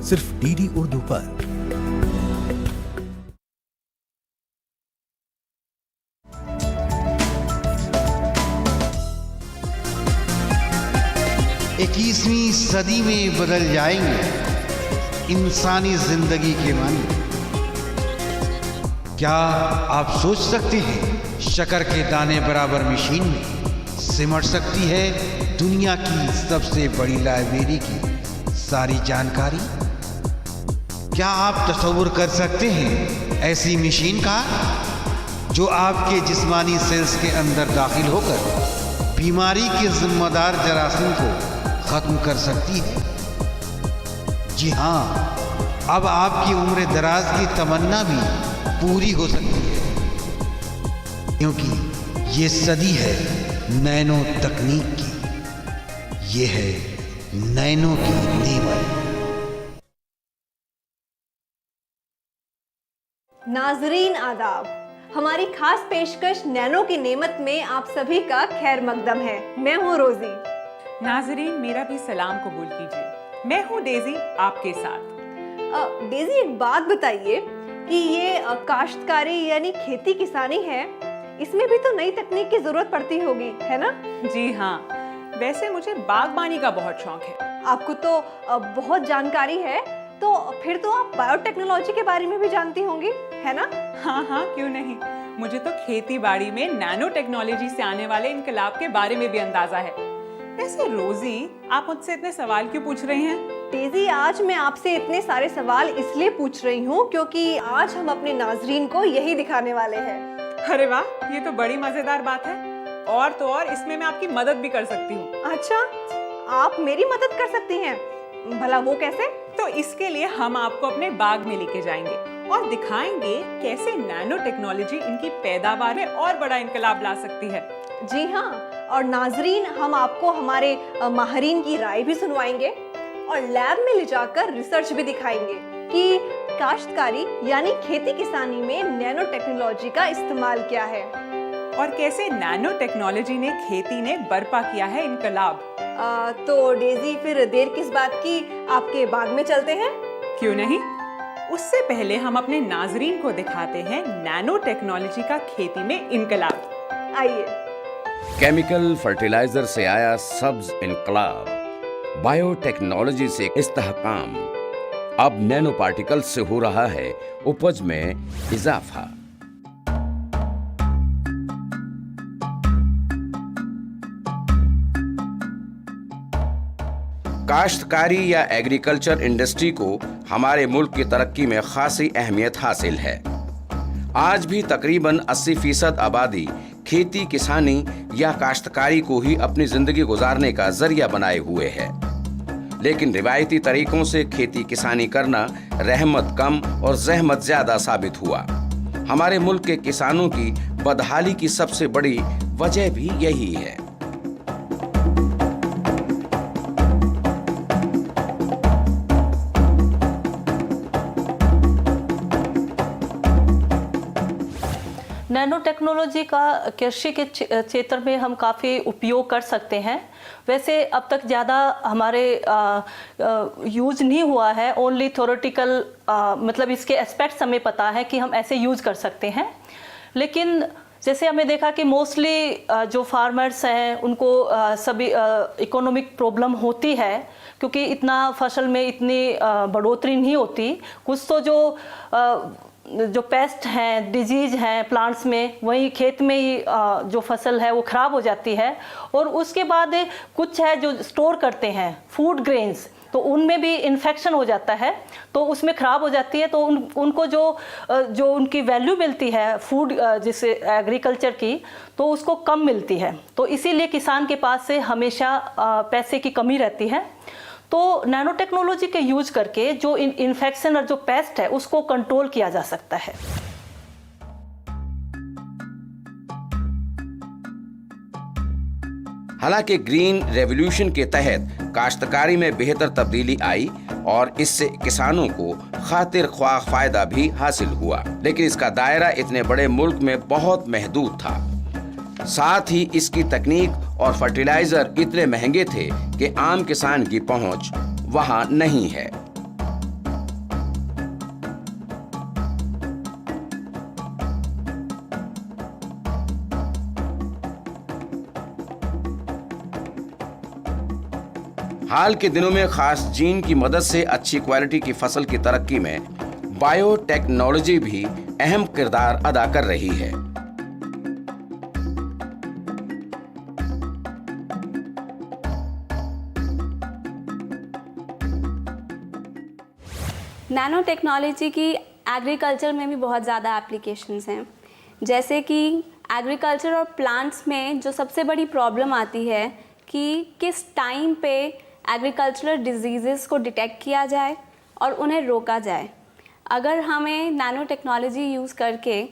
सिर्फ डीडी उर्दू पर। इक्कीसवीं सदी में बदल जाएंगे इंसानी जिंदगी के मानी। क्या आप सोच सकते हैं शक्कर के दाने बराबर मशीन में सिमट सकती है दुनिया की सबसे बड़ी लाइब्रेरी की सारी जानकारी? क्या आप तसव्वुर कर सकते हैं ऐसी मशीन का जो आपके जिस्मानी सेल्स के अंदर दाखिल होकर बीमारी के जिम्मेदार जरासीम को खत्म कर सकती है? जी हाँ, अब आपकी उम्र दराज की तमन्ना भी पूरी हो सकती है, क्योंकि ये सदी है नैनो तकनीक की। ये है नैनो की नेमत। नाजरीन आदाब, हमारी खास पेशकश नैनो की नेमत में आप सभी का खैर मकदम है। मैं हूँ रोजी। नाजरीन, मेरा भी सलाम कबूल कीजिए। मैं हूँ डेजी आपके साथ। डेजी, एक बात बताइए कि ये काश्तकारी यानी खेती किसानी है, इसमें भी तो नई तकनीक की जरूरत पड़ती होगी, है ना? जी हाँ, वैसे मुझे बागबानी का बहुत शौक है। आपको तो बहुत जानकारी है, तो फिर तो आप बायोटेक्नोलॉजी के बारे में भी जानती होंगी, है ना? हाँ हाँ, क्यों नहीं। मुझे तो खेती बाड़ी में नैनो टेक्नोलॉजी से आने वाले इनकलाब के बारे में भी अंदाजा है। वैसे रोजी, आप मुझसे इतने सवाल क्यों पूछ रही हैं? डेजी, आज मैं आपसे इतने सारे सवाल इसलिए पूछ रही हूँ क्योंकि आज हम अपने नाजरीन को यही दिखाने वाले हैं। अरे वाह, ये तो बड़ी मजेदार बात है। और तो और इसमें मैं आपकी मदद भी कर सकती हूँ। अच्छा, आप मेरी मदद कर सकती हैं? भला वो कैसे? तो इसके लिए हम आपको अपने बाग में लेके जाएंगे और दिखाएंगे कैसे नैनो टेक्नोलॉजी इनकी पैदावार में और बड़ा इनकलाब ला सकती है। जी हाँ, और नाजरीन, हम आपको हमारे माहिरीन की राय भी सुनवाएंगे और लैब में ले जाकर रिसर्च भी दिखाएंगे कि काश्तकारी यानी खेती किसानी में नैनो टेक्नोलॉजी का इस्तेमाल क्या है और कैसे नैनो टेक्नोलॉजी ने खेती ने बर्पा किया है इनकलाब। तो डेजी, फिर देर किस बात की, आपके बाग में चलते हैं? क्यों नहीं। उससे पहले हम अपने नाजरीन को दिखाते हैं नैनो टेक्नोलॉजी का खेती में इनकलाब। आइए। केमिकल फर्टिलाइजर से आया सब्ज इनकलाब, बायोटेक्नोलॉजी से इस्तेहकाम, अब नैनो पार्टिकल से हो रहा है उपज में इजाफा। काश्तकारी या एग्रीकल्चर इंडस्ट्री को हमारे मुल्क की तरक्की में खासी अहमियत हासिल है। आज भी तकरीबन 80% आबादी खेती किसानी या काश्तकारी को ही अपनी जिंदगी गुजारने का जरिया बनाए हुए है। लेकिन रिवायती तरीकों से खेती किसानी करना रहमत कम और जहमत ज्यादा साबित हुआ। हमारे मुल्क के किसानों की बदहाली की सबसे बड़ी वजह भी यही है। नैनो टेक्नोलॉजी का कृषि के क्षेत्र में हम काफ़ी उपयोग कर सकते हैं। वैसे अब तक ज़्यादा हमारे यूज़ नहीं हुआ है, ओनली थ्योरेटिकल, मतलब इसके एस्पेक्ट्स हमें पता है कि हम ऐसे यूज़ कर सकते हैं। लेकिन जैसे हमें देखा कि मोस्टली जो फार्मर्स हैं उनको सभी इकोनॉमिक प्रॉब्लम होती है, क्योंकि इतना फसल में इतनी बढ़ोतरी नहीं होती। कुछ तो जो पेस्ट हैं, डिजीज हैं प्लांट्स में, वही खेत में ही जो फसल है वो ख़राब हो जाती है। और उसके बाद कुछ है जो स्टोर करते हैं फूड ग्रेन्स, तो उनमें भी इन्फेक्शन हो जाता है, तो उसमें ख़राब हो जाती है। तो उनको जो उनकी वैल्यू मिलती है फूड जिसे एग्रीकल्चर की, तो उसको कम मिलती है। तो इसीलिए किसान के पास से हमेशा पैसे की कमी रहती है। तो नैनो टेक्नोलॉजी के यूज करके जो इन्फेक्शन और जो पेस्ट है उसको कंट्रोल किया जा सकता है। हालांकि ग्रीन रेवोल्यूशन के तहत काश्तकारी में बेहतर तब्दीली आई और इससे किसानों को खातिर ख्वाह फायदा भी हासिल हुआ, लेकिन इसका दायरा इतने बड़े मुल्क में बहुत महदूद था। साथ ही इसकी तकनीक और फर्टिलाइजर इतने महंगे थे कि आम किसान की पहुंच वहां नहीं है। हाल के दिनों में खास जीन की मदद से अच्छी क्वालिटी की फसल की तरक्की में बायोटेक्नोलॉजी भी अहम किरदार अदा कर रही है। नैनो टेक्नोलॉजी की एग्रीकल्चर में भी बहुत ज़्यादा एप्लीकेशंस हैं। जैसे कि एग्रीकल्चर और प्लांट्स में जो सबसे बड़ी प्रॉब्लम आती है कि किस टाइम पे एग्रीकल्चरल डिजीज़ेस को डिटेक्ट किया जाए और उन्हें रोका जाए। अगर हमें नैनो टेक्नोलॉजी यूज़ करके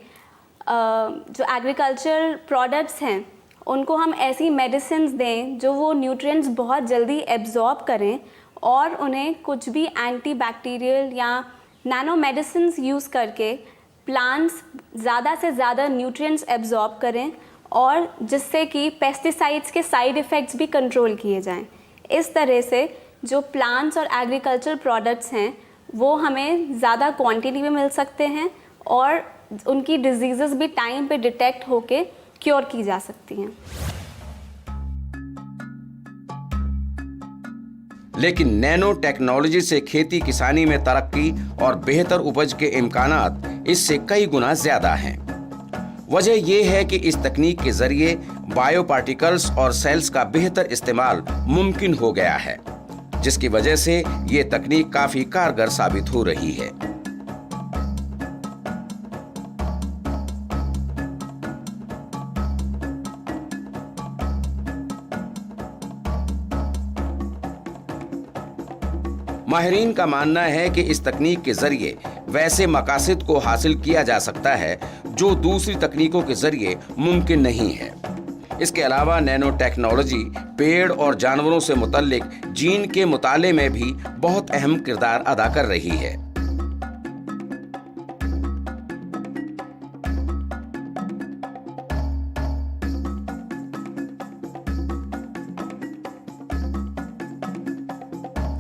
जो एग्रीकल्चर प्रोडक्ट्स हैं उनको हम ऐसी मेडिसिन्स दें जो वो न्यूट्रिएंट्स बहुत जल्दी एब्जॉर्ब करें और उन्हें कुछ भी एंटी बैक्टीरियल या नैनो मेडिसिन्स यूज़ करके प्लांट्स ज़्यादा से ज़्यादा न्यूट्रिएंट्स एब्जॉर्ब करें और जिससे कि पेस्टिसाइड्स के साइड इफ़ेक्ट्स भी कंट्रोल किए जाएं। इस तरह से जो प्लांट्स और एग्रीकल्चर प्रोडक्ट्स हैं वो हमें ज़्यादा क्वांटिटी में मिल सकते हैं और उनकी डिजीज़ेस भी टाइम पे डिटेक्ट होके क्योर की जा सकती हैं। लेकिन नैनो टेक्नोलॉजी से खेती किसानी में तरक्की और बेहतर उपज के इम्कानात इससे कई गुना ज्यादा हैं। वजह यह है कि इस तकनीक के जरिए बायो पार्टिकल्स और सेल्स का बेहतर इस्तेमाल मुमकिन हो गया है, जिसकी वजह से ये तकनीक काफी कारगर साबित हो रही है। माहिरीन का मानना है कि इस तकनीक के जरिए वैसे मकासद को हासिल किया जा सकता है जो दूसरी तकनीकों के जरिए मुमकिन नहीं है। इसके अलावा नैनो टेक्नोलॉजी पेड़ और जानवरों से मुतल्लिक जीन के मुताले में भी बहुत अहम किरदार अदा कर रही है।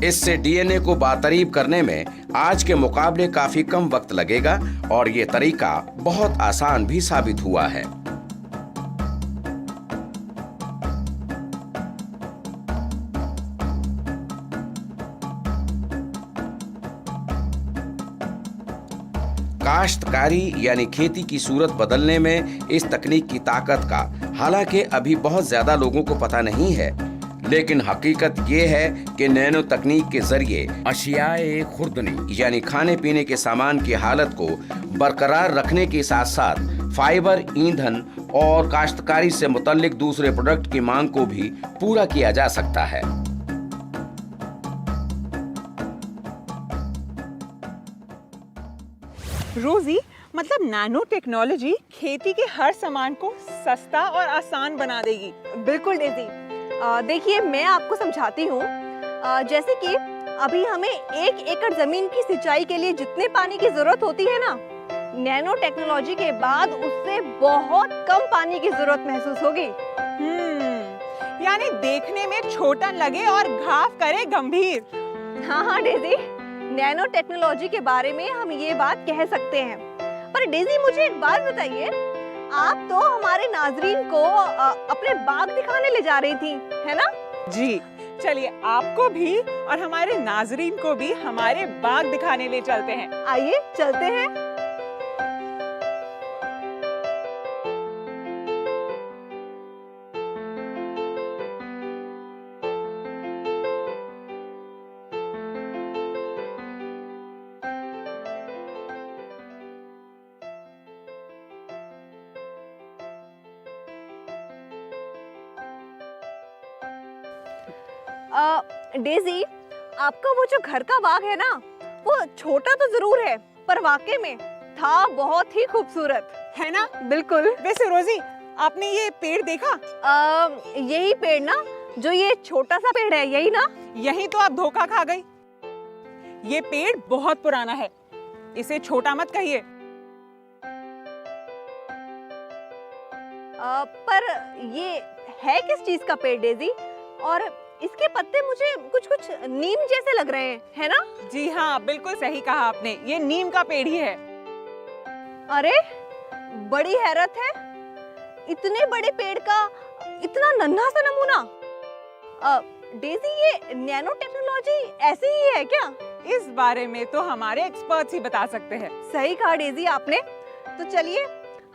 इससे डीएनए को बातरीब करने में आज के मुकाबले काफी कम वक्त लगेगा और ये तरीका बहुत आसान भी साबित हुआ है। काश्तकारी यानी खेती की सूरत बदलने में इस तकनीक की ताकत का हालांकि अभी बहुत ज्यादा लोगों को पता नहीं है, लेकिन हकीकत ये है कि नैनो तकनीक के जरिए अशियाए खुर्दनी यानी खाने पीने के सामान की हालत को बरकरार रखने के साथ साथ फाइबर, ईंधन और काश्तकारी से मुतल्लिक दूसरे प्रोडक्ट की मांग को भी पूरा किया जा सकता है। रोजी, मतलब नैनो टेक्नोलॉजी खेती के हर सामान को सस्ता और आसान बना देगी। बिल्कुल डेजी। देखिए मैं आपको समझाती हूँ। जैसे कि अभी हमें 1 एकड़ जमीन की सिंचाई के लिए जितने पानी की जरूरत होती है ना, नैनो टेक्नोलॉजी के बाद उससे बहुत कम पानी की जरूरत महसूस होगी। यानी देखने में छोटा लगे और घाव करे गंभीर। हाँ डेजी, नैनो टेक्नोलॉजी के बारे में हम ये बात कह सकते हैं। पर डेजी मुझे एक बात बताइए, आप तो हमारे नाजरीन को अपने बाग दिखाने ले जा रही थी, है ना? जी, चलिए आपको भी और हमारे नाजरीन को भी हमारे बाग दिखाने ले चलते हैं। आइए चलते हैं। डेजी, आपका वो जो घर का बाग है ना, वो छोटा तो जरूर है पर वाकई में था बहुत ही खूबसूरत, है ना? बिल्कुल। वैसे रोजी, आपने ये पेड़ देखा? यही पेड़ ना, जो ये छोटा सा पेड़ है, यही ना? यही तो आप धोखा खा गई। ये पेड़ बहुत पुराना है, इसे छोटा मत कहिए। पर ये है किस चीज का पेड़ डेजी? और इसके पत्ते मुझे कुछ कुछ नीम जैसे लग रहे हैं, है ना? जी हाँ, बिल्कुल सही कहा आपने, ये नीम का पेड़ ही है। अरे बड़ी हैरत है, इतने बड़े पेड़ का इतना नन्हा सा नमूना। डेजी, ये नैनो टेक्नोलॉजी ऐसी ही है क्या? इस बारे में तो हमारे एक्सपर्ट्स ही बता सकते हैं। सही कहा डेजी आपने। तो चलिए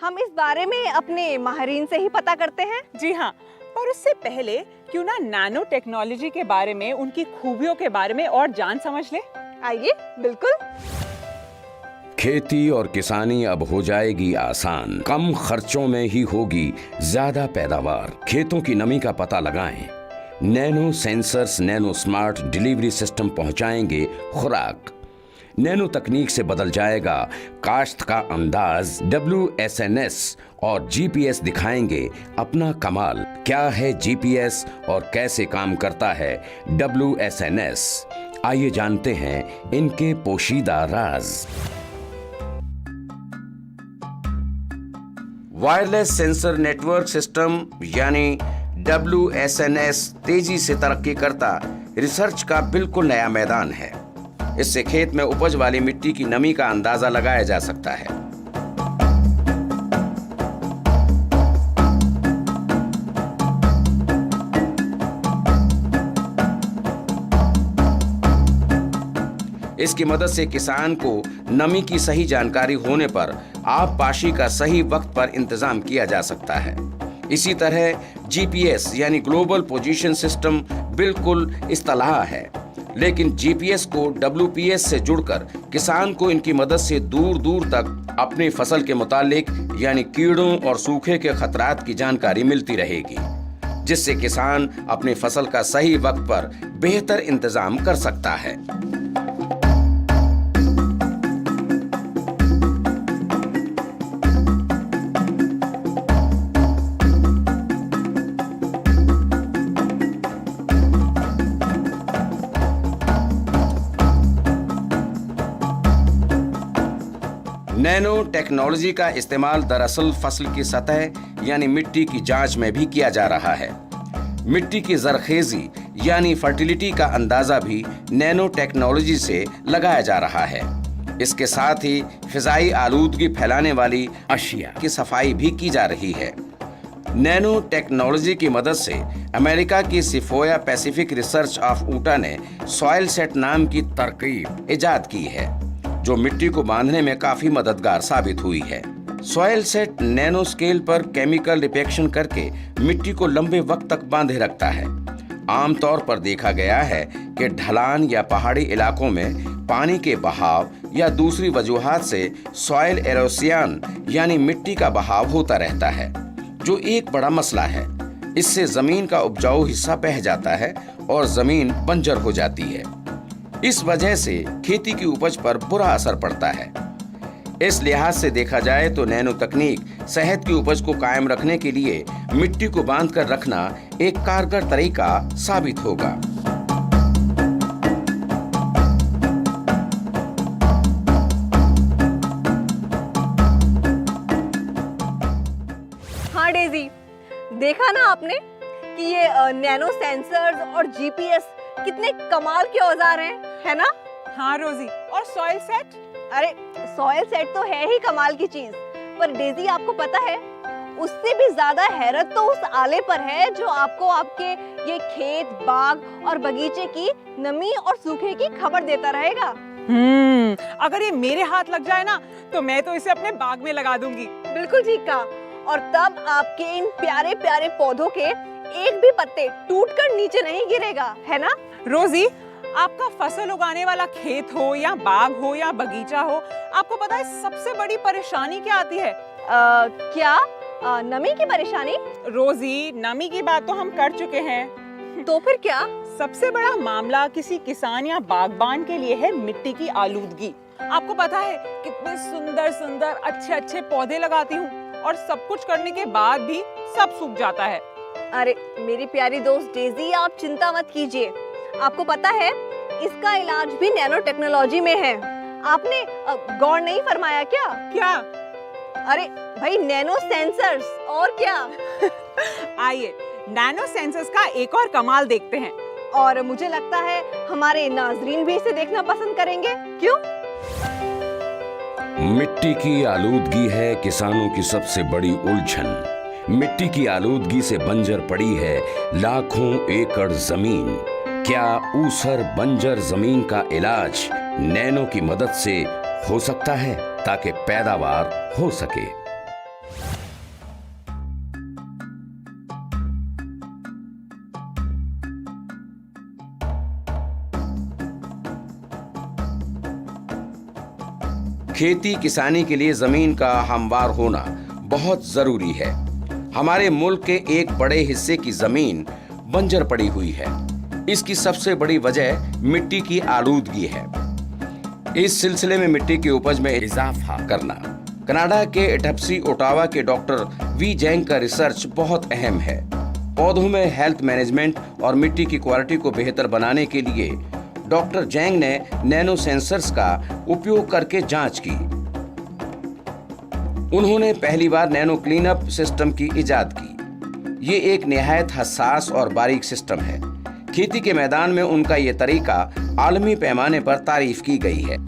हम इस बारे में अपने माहिरीन से ही पता करते हैं। जी हाँ, पर उससे पहले क्यों ना नैनो टेक्नोलॉजी के बारे में, उनकी खूबियों के बारे में और जान समझ ले। आइए, बिल्कुल। खेती और किसानी अब हो जाएगी आसान, कम खर्चों में ही होगी ज्यादा पैदावार। खेतों की नमी का पता लगाएं। Nano sensors, nano smart delivery system पहुंचाएंगे खुराक। नैनो तकनीक से बदल जाएगा काश्त का अंदाज। WSNS और GPS दिखाएंगे अपना कमाल। क्या है GPS और कैसे काम करता है WSNS? आइए जानते हैं इनके पोशीदा राज। वायरलेस सेंसर नेटवर्क सिस्टम यानी WSNS तेजी से तरक्की करता रिसर्च का बिल्कुल नया मैदान है। इससे खेत में उपज वाली मिट्टी की नमी का अंदाजा लगाया जा सकता है। इसकी मदद से किसान को नमी की सही जानकारी होने पर आबपाशी का सही वक्त पर इंतजाम किया जा सकता है। इसी तरह GPS यानी ग्लोबल पोजीशन सिस्टम बिल्कुल इस्तेलाह है, लेकिन GPS को WPS से जुड़कर किसान को इनकी मदद से दूर दूर तक अपनी फसल के मुतालिक यानी कीड़ों और सूखे के खतरात की जानकारी मिलती रहेगी, जिससे किसान अपनी फसल का सही वक्त पर बेहतर इंतजाम कर सकता है। नैनो टेक्नोलॉजी का इस्तेमाल दरअसल फसल की सतह यानी मिट्टी की जांच में भी किया जा रहा है। मिट्टी की जरखेजी यानी फर्टिलिटी का अंदाजा भी नैनो टेक्नोलॉजी से लगाया जा रहा है। इसके साथ ही फिजाई आलूदगी फैलाने वाली अशिया की सफाई भी की जा रही है। नैनो टेक्नोलॉजी की मदद से अमेरिका की सिफोया पैसिफिक रिसर्च ऑफ ऊटा ने सॉइल सेट नाम की तरकीब इजाद की है, जो मिट्टी को बांधने में काफी मददगार साबित हुई है। सॉइल सेट नैनो स्केल पर केमिकल रिपेक्शन करके मिट्टी को लंबे वक्त तक बांधे रखता है। आमतौर पर देखा गया है कि ढलान या पहाड़ी इलाकों में पानी के बहाव या दूसरी वजूहात से सॉइल एरोसियन यानी मिट्टी का बहाव होता रहता है, जो एक बड़ा मसला है। इससे जमीन का उपजाऊ हिस्सा बह जाता है और जमीन बंजर हो जाती है। इस वजह से खेती की उपज पर बुरा असर पड़ता है। इस लिहाज से देखा जाए तो नैनो तकनीक सेहत की उपज को कायम रखने के लिए मिट्टी को बांधकर रखना एक कारगर तरीका साबित होगा। हाँ डेजी, देखा ना आपने कि ये नैनो सेंसर्स और GPS कितने कमाल के औजार हैं, है ना? हाँ रोजी, और सॉइल सेट? अरे सॉइल सेट तो है ही कमाल की चीज, पर डेजी आपको पता है उससे भी ज्यादा हैरत तो उस आले पर है जो आपको आपके ये खेत, बाग और बगीचे की नमी और सूखे की खबर देता रहेगा। अगर ये मेरे हाथ लग जाए ना तो मैं तो इसे अपने बाग में लगा दूंगी। बिल्कुल ठीक कहा। और तब आपके इन प्यारे प्यारे पौधों के एक भी पत्ते टूटकर नीचे नहीं गिरेगा, है ना? रोजी, आपका फसल उगाने वाला खेत हो या बाग हो या बगीचा हो, आपको पता है सबसे बड़ी परेशानी क्या आती है? क्या? नमी की परेशानी? रोजी, नमी की बात तो हम कर चुके हैं। तो फिर क्या? सबसे बड़ा मामला किसी किसान या बागबान के लिए है मिट्टी की आलूदगी। आपको पता है कितने सुंदर सुंदर अच्छे अच्छे पौधे लगाती हूँ और सब कुछ करने के बाद भी सब सूख जाता है। अरे मेरी प्यारी दोस्त डेजी, आप चिंता मत कीजिए। आपको पता है इसका इलाज भी नैनो टेक्नोलॉजी में है। आपने गौर नहीं फरमाया क्या? क्या? अरे भाई, नैनो सेंसर्स, और क्या? आइए नैनो सेंसर्स का एक और कमाल देखते हैं। और मुझे लगता है हमारे नाजरीन भी इसे देखना पसंद करेंगे। क्यों? मिट्टी की आलूदगी है किसानों की सबसे बड़ी उलझन। मिट्टी की आलूदगी से बंजर पड़ी है लाखों एकड़ जमीन। क्या ऊसर बंजर जमीन का इलाज नैनो की मदद से हो सकता है ताकि पैदावार हो सके? खेती किसानी के लिए जमीन का हमवार होना बहुत जरूरी है। हमारे मुल्क के एक बड़े हिस्से की जमीन बंजर पड़ी हुई है। इसकी सबसे बड़ी वजह मिट्टी की आलूदगी है। इस सिलसिले में मिट्टी की उपज में इजाफा करना कनाडा के एटप्सी ओटावा के डॉक्टर वी जैंग का रिसर्च बहुत अहम है। पौधों में हेल्थ मैनेजमेंट और मिट्टी की क्वालिटी को बेहतर बनाने के लिए डॉक्टर जैंग ने नैनो सेंसर्स का उपयोग करके जांच की। उन्होंने पहली बार नैनो क्लीनअप सिस्टम की इजाद की। ये एक निहायत हसास और बारीक सिस्टम है। खेती के मैदान में उनका ये तरीका आलमी पैमाने पर तारीफ की गई है।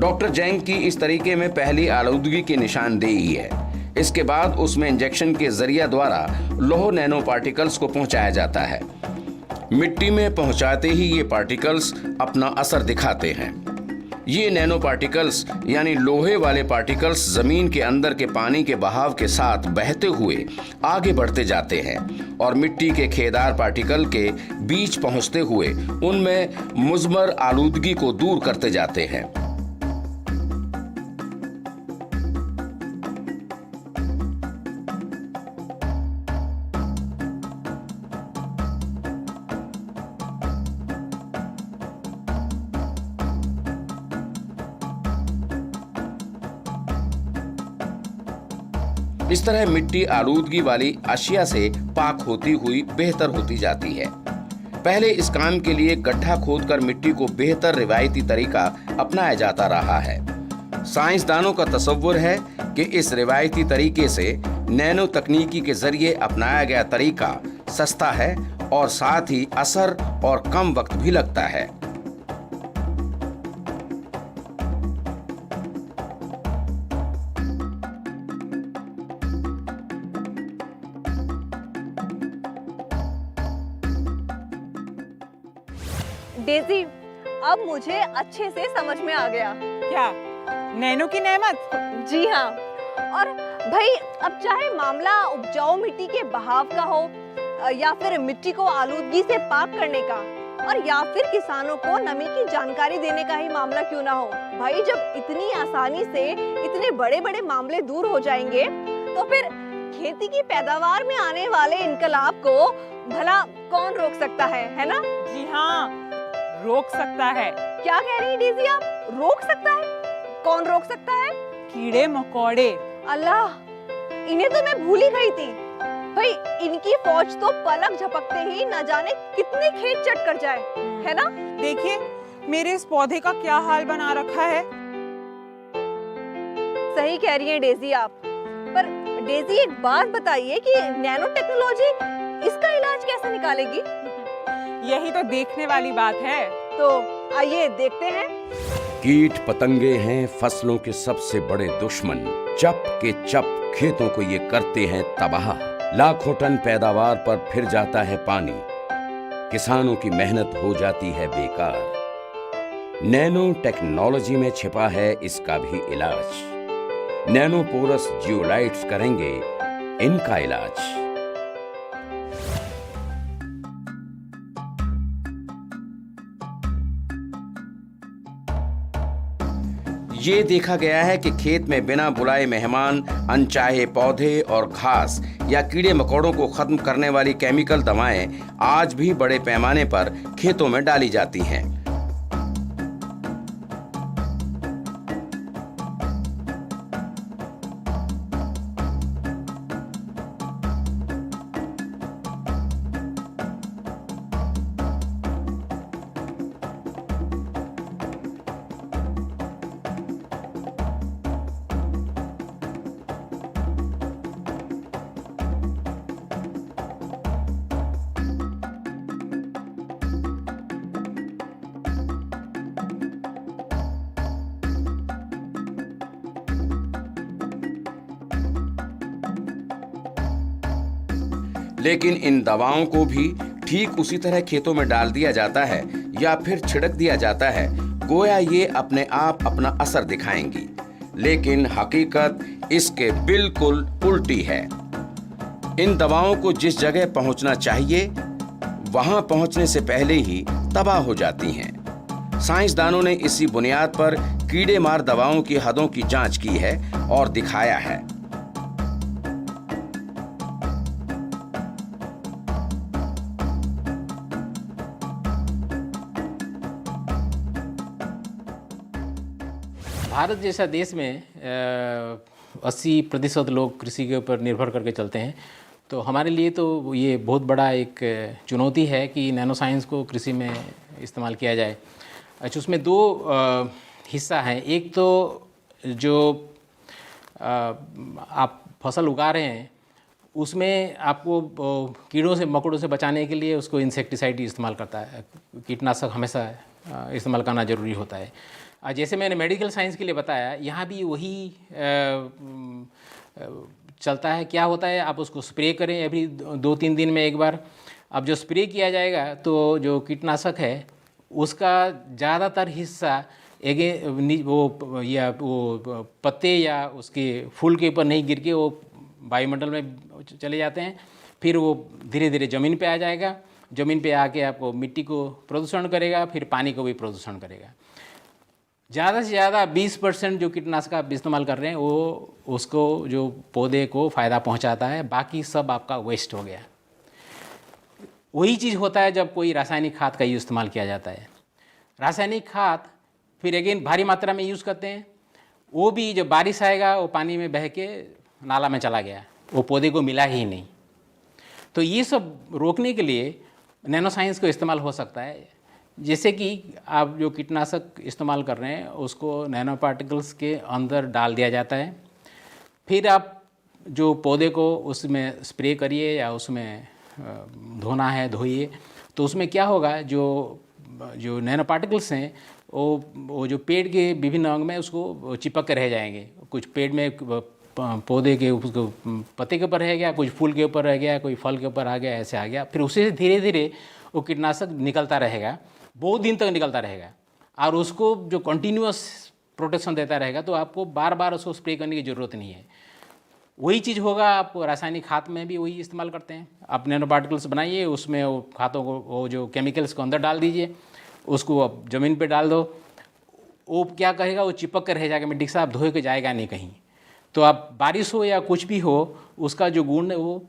डॉक्टर जैंग की इस तरीके में पहली आलूदगी की निशानदेही है। इसके बाद उसमें इंजेक्शन के जरिया द्वारा लौह नैनो पार्टिकल्स को पहुंचाया जाता है। मिट्टी में पहुंचाते ही ये पार्टिकल्स अपना असर दिखाते हैं। ये नैनो पार्टिकल्स यानी लोहे वाले पार्टिकल्स जमीन के अंदर के पानी के बहाव के साथ बहते हुए आगे बढ़ते जाते हैं और मिट्टी के खेदार पार्टिकल के बीच पहुंचते हुए उनमें मुज़मर आलूदगी को दूर करते जाते हैं। इस तरह मिट्टी आलूदगी वाली अशिया से पाक होती हुई बेहतर होती जाती है। पहले इस काम के लिए गड्ढा खोदकर मिट्टी को बेहतर रिवायती तरीका अपनाया जाता रहा है। साइंसदानों का तसव्वुर है कि इस रिवायती तरीके से नैनो तकनीकी के जरिए अपनाया गया तरीका सस्ता है और साथ ही असर और कम वक्त भी लगता है। डेजी, अब मुझे अच्छे से समझ में आ गया। क्या नैनो की नेमत? जी हाँ। और भाई अब चाहे मामला उपजाऊ मिट्टी के बहाव का हो या फिर मिट्टी को आलूदगी से पाक करने का और या फिर किसानों को नमी की जानकारी देने का ही मामला क्यों ना हो, भाई जब इतनी आसानी से इतने बड़े बड़े मामले दूर हो जाएंगे तो फिर खेती की पैदावार में आने वाले इनकलाब को भला कौन रोक सकता है ना? जी हाँ, रोक सकता है। क्या कह रही हैं डेजी आप? रोक सकता है? कौन रोक सकता है? कीड़े मकोड़े। अल्लाह, इन्हें तो मैं भूल ही गई थी। भाई इनकी फौज तो पलक झपकते ही न जाने कितने खेत चट कर जाए, है ना? देखिए मेरे इस पौधे का क्या हाल बना रखा है। सही कह रही हैं डेजी आप। पर डेजी एक बात बताइए कि नैनो टेक्नोलॉजी इसका इलाज कैसे निकालेगी? यही तो देखने वाली बात है। तो आइए देखते हैं। कीट पतंगे हैं फसलों के सबसे बड़े दुश्मन। चप के चप खेतों को ये करते हैं तबाह। लाखों टन पैदावार पर फिर जाता है पानी। किसानों की मेहनत हो जाती है बेकार। नैनो टेक्नोलॉजी में छिपा है इसका भी इलाज। नैनो पोरस जियोलाइट्स करेंगे इनका इलाज। ये देखा गया है कि खेत में बिना बुलाए मेहमान अनचाहे पौधे और घास या कीड़े मकोड़ों को खत्म करने वाली केमिकल दवाएं आज भी बड़े पैमाने पर खेतों में डाली जाती हैं। लेकिन इन दवाओं को भी ठीक उसी तरह खेतों में डाल दिया जाता है या फिर छिड़क दिया जाता है गोया ये अपने आप अपना असर दिखाएंगी, लेकिन हकीकत इसके बिल्कुल उल्टी है। इन दवाओं को जिस जगह पहुंचना चाहिए वहां पहुंचने से पहले ही तबाह हो जाती हैं। साइंसदानों ने इसी बुनियाद पर कीड़े मार दवाओं की हदों की जांच की है और दिखाया है। भारत जैसा देश में 80% लोग कृषि के ऊपर निर्भर करके चलते हैं, तो हमारे लिए तो ये बहुत बड़ा एक चुनौती है कि नैनो साइंस को कृषि में इस्तेमाल किया जाए। अच्छा, उसमें दो हिस्सा हैं। एक तो जो आप फसल उगा रहे हैं उसमें आपको कीड़ों से मकोड़ों से बचाने के लिए उसको इंसेक्टिसाइड इस्तेमाल करता है, कीटनाशक हमेशा इस्तेमाल करना ज़रूरी होता है। जैसे मैंने मेडिकल साइंस के लिए बताया, यहाँ भी वही चलता है। क्या होता है, आप उसको स्प्रे करें एवरी 2-3 दिन में एक बार। अब जो स्प्रे किया जाएगा तो जो कीटनाशक है उसका ज़्यादातर हिस्सा वो पत्ते या उसके फूल के ऊपर नहीं गिर के वो वायुमंडल में चले जाते हैं। फिर वो धीरे धीरे ज़मीन पे आ जाएगा, ज़मीन पे आके आपको मिट्टी को प्रदूषण करेगा, फिर पानी को भी प्रदूषण करेगा। ज़्यादा से ज़्यादा 20% जो कीटनाशक आप इस्तेमाल कर रहे हैं वो उसको जो पौधे को फ़ायदा पहुंचाता है, बाकी सब आपका वेस्ट हो गया। वही चीज़ होता है जब कोई रासायनिक खाद का इस्तेमाल किया जाता है। रासायनिक खाद फिर अगेन भारी मात्रा में यूज़ करते हैं, वो भी जब बारिश आएगा वो पानी में बह के नाला में चला गया, वो पौधे को मिला ही नहीं। तो ये सब रोकने के लिए नैनो साइंस को इस्तेमाल हो सकता है। जैसे कि आप जो कीटनाशक इस्तेमाल कर रहे हैं उसको नैनो पार्टिकल्स के अंदर डाल दिया जाता है, फिर आप जो पौधे को उसमें स्प्रे करिए या उसमें धोना है धोइए। तो उसमें क्या होगा, जो नैनो पार्टिकल्स हैं वो जो पेड़ के विभिन्न अंग में उसको चिपक के रह जाएंगे। कुछ पेड़ में पौधे के उसको पत्ते के ऊपर रह गया, कुछ फूल के ऊपर रह गया, कोई फल के ऊपर आ गया, ऐसे आ गया। फिर उसे धीरे धीरे वो कीटनाशक निकलता रहेगा, बहुत दिन तक निकलता रहेगा, और उसको जो कंटिन्यूअस प्रोटेक्शन देता रहेगा, तो आपको बार बार उसको स्प्रे करने की ज़रूरत नहीं है। वही चीज़ होगा आप रासायनिक खाद में भी वही इस्तेमाल करते हैं। आप नैनो पार्टिकल्स बनाइए, उसमें वो खादों को वो जो केमिकल्स को अंदर डाल दीजिए, उसको आप ज़मीन पे डाल दो। वो क्या कहेगा, वो चिपक कर रह जाएगा मिट्टी के साथ, धोए के जाएगा नहीं कहीं। तो आप बारिश हो या कुछ भी हो, उसका जो गुण है वो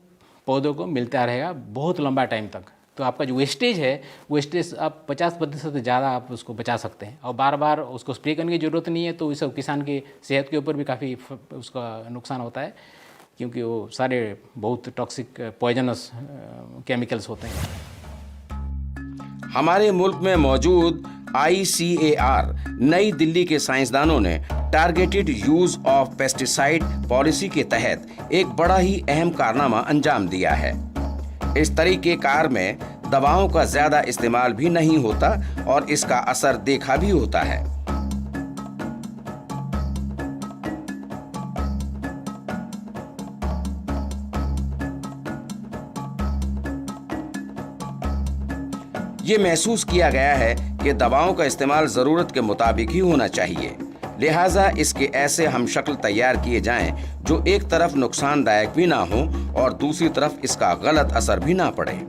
पौधों को मिलता रहेगा बहुत लंबा टाइम तक। तो आपका जो वेस्टेज है, वेस्टेज आप 50% से ज़्यादा आप उसको बचा सकते हैं, और बार बार उसको स्प्रे करने की ज़रूरत नहीं है। तो इस किसान की सेहत के ऊपर भी काफ़ी उसका नुकसान होता है, क्योंकि वो सारे बहुत टॉक्सिक पॉइजनस केमिकल्स होते हैं। हमारे मुल्क में मौजूद ICAR नई दिल्ली के साइंसदानों ने targeted use of pesticide policy के तहत एक बड़ा ही अहम कारनामा अंजाम दिया है। इस तरीकेकार में दवाओं का ज्यादा इस्तेमाल भी नहीं होता और इसका असर देखा भी होता है। ये महसूस किया गया है कि दवाओं का इस्तेमाल जरूरत के मुताबिक ही होना चाहिए, लिहाजा इसके ऐसे हम शक्ल तैयार किए जाएं जो एक तरफ नुकसानदायक भी ना हो और दूसरी तरफ इसका गलत असर भी ना पड़े।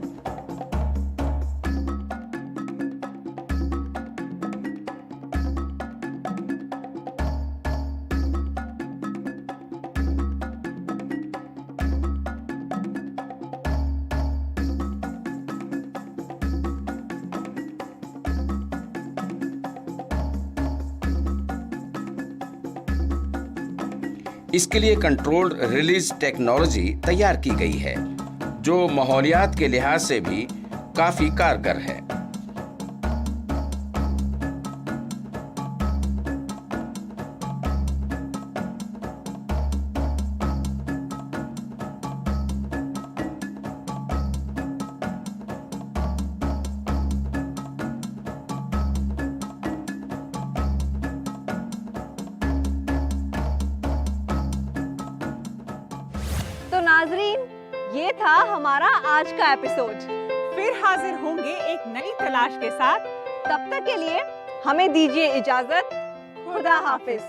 इसके लिए कंट्रोल्ड रिलीज टेक्नोलॉजी तैयार की गई है, जो माहौलियात के लिहाज से भी काफी कारगर है। तो नाजरीन, ये था था हमारा आज का एपिसोड। फिर हाजिर होंगे एक नई तलाश के साथ। तब तक के लिए हमें दीजिए इजाजत। खुदा हाफिज।